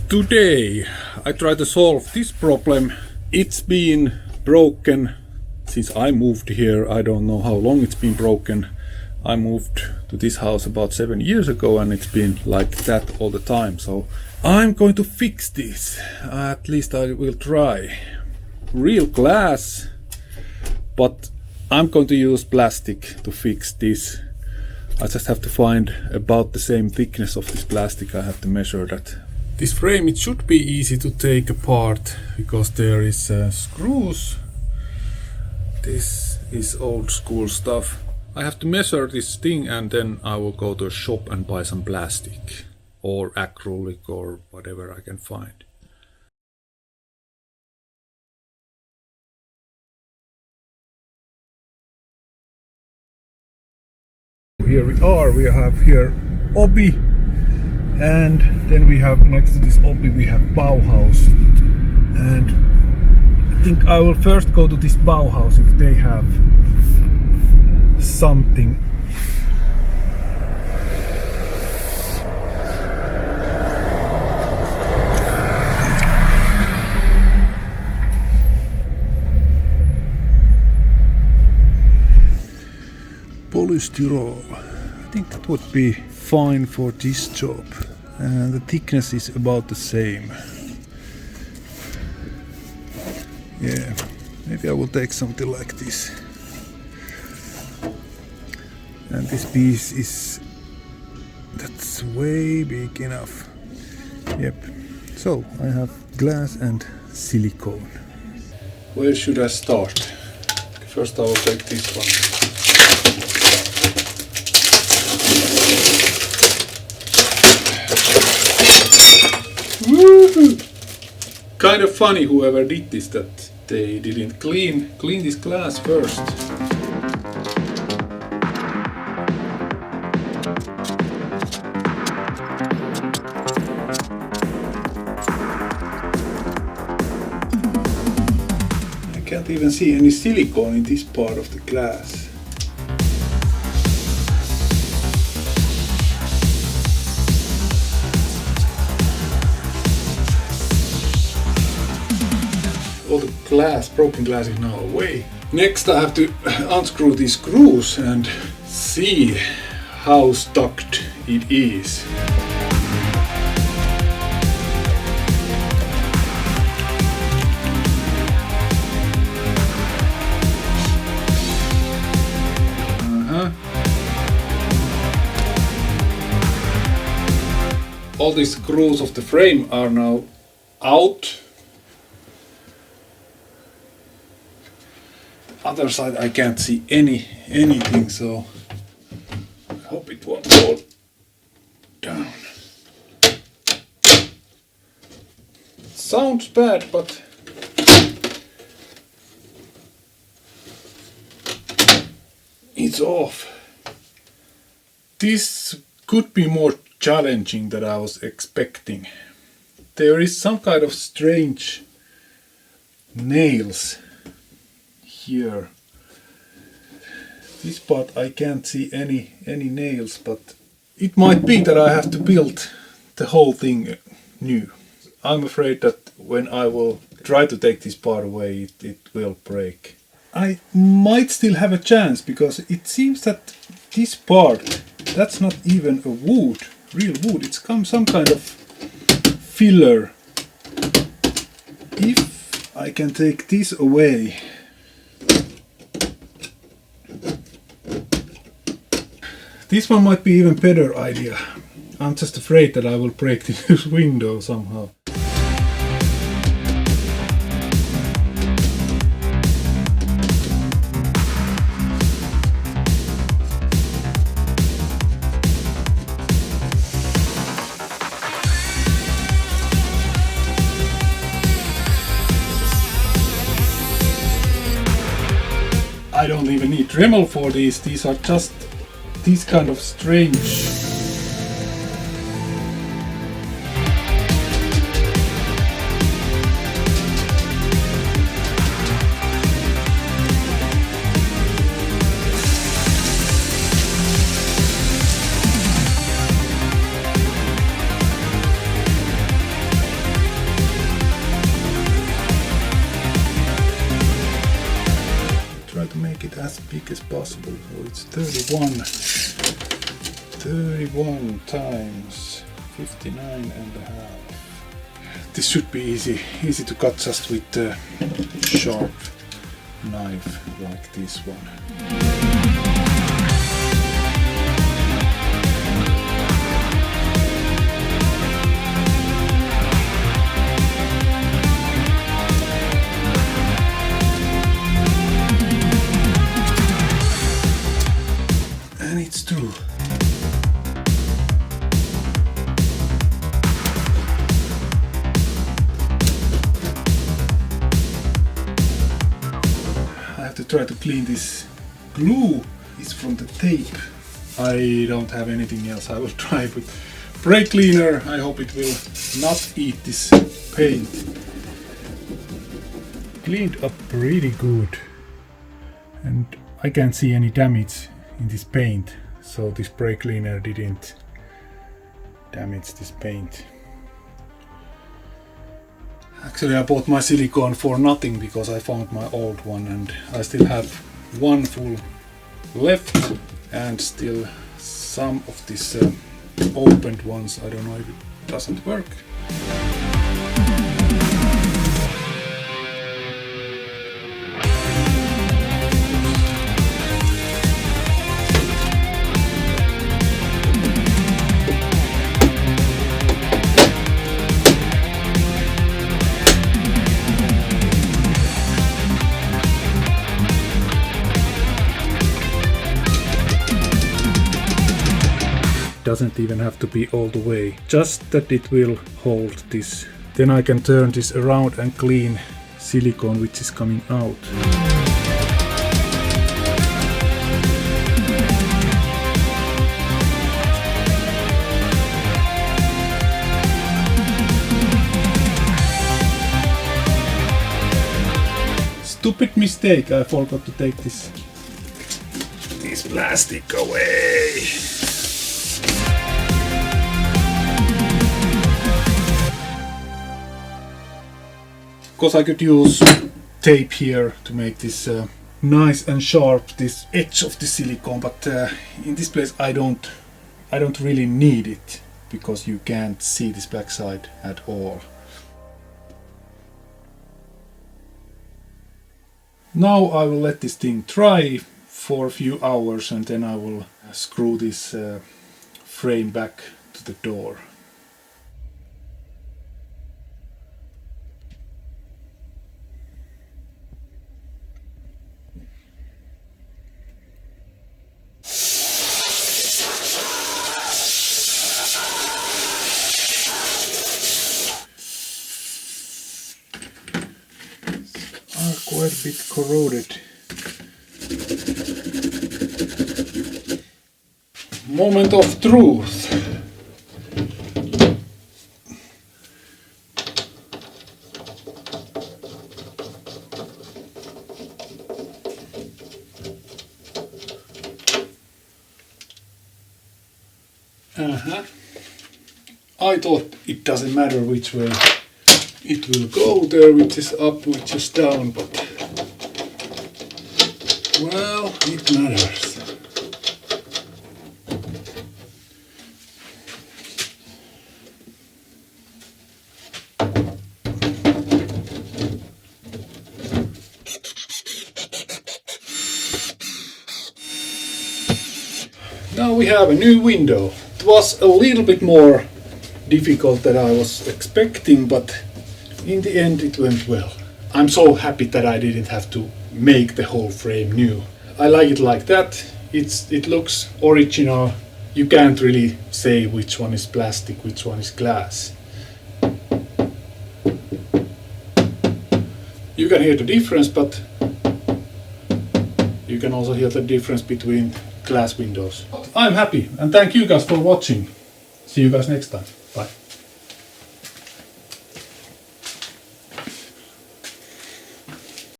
Today I try to solve this problem. It's been broken since I moved here. I don't know how long it's been broken. I moved to this house about 7 years ago and it's been like that all the time. So I'm going to fix this. At least I will try. Real glass, but I'm going to use plastic to fix this. I just have to find about the same thickness of this plastic. I have to measure that. This frame, it should be easy to take apart because there is screws. This is old school stuff. I have to measure this thing and then I will go to a shop and buy some plastic or acrylic or whatever I can find. Here we are, we have here Obi, and then we have next to this Obi we have Bauhaus, and I think I will first go to this Bauhaus if they have something. Polystyrol. I think that would be fine for this job. And the thickness is about the same. Yeah, maybe I will take something like this. And this piece that's way big enough. Yep. So I have glass and silicone. Where should I start? First I will take this one. Woo-hoo. Kind of funny whoever did this, that they didn't clean this glass first. I can't even see any silicone in this part of the glass. All the glass, broken glass is now away. Next I have to unscrew these screws and see how stuck it is. All these screws of the frame are now out. Other side I can't see anything, so I hope it won't fall down. Sounds bad, but it's off. This could be more challenging than I was expecting. There is some kind of strange nails here. This part I can't see any nails, but it might be that I have to build the whole thing new. I'm afraid that when I will try to take this part away, it will break. I might still have a chance because it seems that this part, that's not even a wood, real wood. It's some kind of filler. If I can take this away, this one might be even better idea. I'm just afraid that I will break this window somehow. I don't even need Dremel for these. These are just these kind of strange. big as possible. So it's 31 times 59.5. This should be easy to cut just with a sharp knife like this one. And it's true. To try to clean this glue is from the tape. I don't have anything else. I will try with brake cleaner. I hope it will not eat this paint. Cleaned up pretty good, and I can't see any damage in this paint, so this brake cleaner didn't damage this paint. Actually, I bought my silicone for nothing because I found my old one, and I still have one full left and still some of these opened ones. I don't know if it doesn't work. Doesn't even have to be all the way, just that it will hold this. Then I can turn this around and clean silicone which is coming out. Stupid mistake, I forgot to take this plastic away. Because I could use tape here to make this nice and sharp, this edge of the silicone, but in this place I don't really need it because you can't see this backside at all. Now I will let this thing dry for a few hours, and then I will screw this frame back to the door. Quite a bit corroded. Moment of truth. I thought it doesn't matter which way it will go there, which is up, which is down, but well, it matters. Now we have a new window. It was a little bit more difficult than I was expecting, but in the end it went well. I'm so happy that I didn't have to make the whole frame new. I like it like that. It looks original. You can't really say which one is plastic, which one is glass. You can hear the difference, but you can also hear the difference between glass windows. I'm happy, and thank you guys for watching. See you guys next time. Bye.